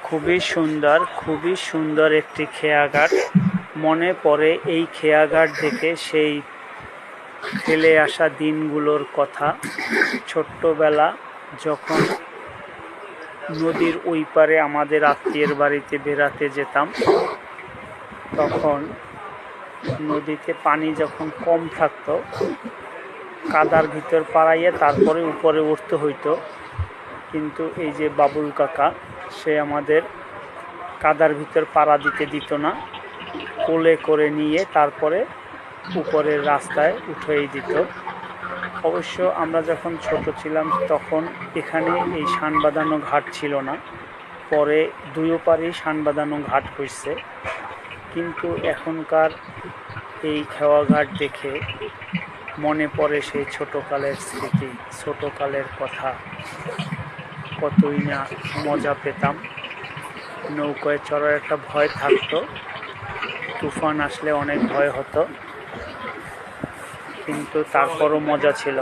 খুবই সুন্দর একটি খেয়াঘাট। মনে পড়ে এই খেয়াঘাট দেখে সেই ফেলে আসা দিনগুলোর কথা। ছোট্টবেলা যখন নদীর ওই পারে আমাদের আত্মীয়ের বাড়িতে বেড়াতে যেতাম, তখন নদীতে পানি যখন কম থাকতো, কাদার ভিতর পাড়াইয়ে তারপরে উপরে উঠতে হইতো। কিন্তু এই যে বাবুল কাকা, সে আমাদের কাদার ভিতর পাড়া দিতে দিত না, কোলে করে নিয়ে তারপরে উপরের রাস্তায় উঠিয়ে দিত। অবশ্য আমরা যখন ছোট ছিলাম তখন এখানে এই শান বাঁধানো ঘাট ছিল না, পরে দুই পারেই শান বাঁধানো ঘাট হয়েছে। কিন্তু এখনকার এই খেওয়াঘাট দেখে মনে পড়ে সেই ছোটকালের স্মৃতি, ছোটকালের কথা। কতই না মজা পেতাম। নৌকায় চড়ার একটা ভয় থাকতো, তুফান আসলে অনেক ভয় হতো, কিন্তু তারপরও মজা ছিল।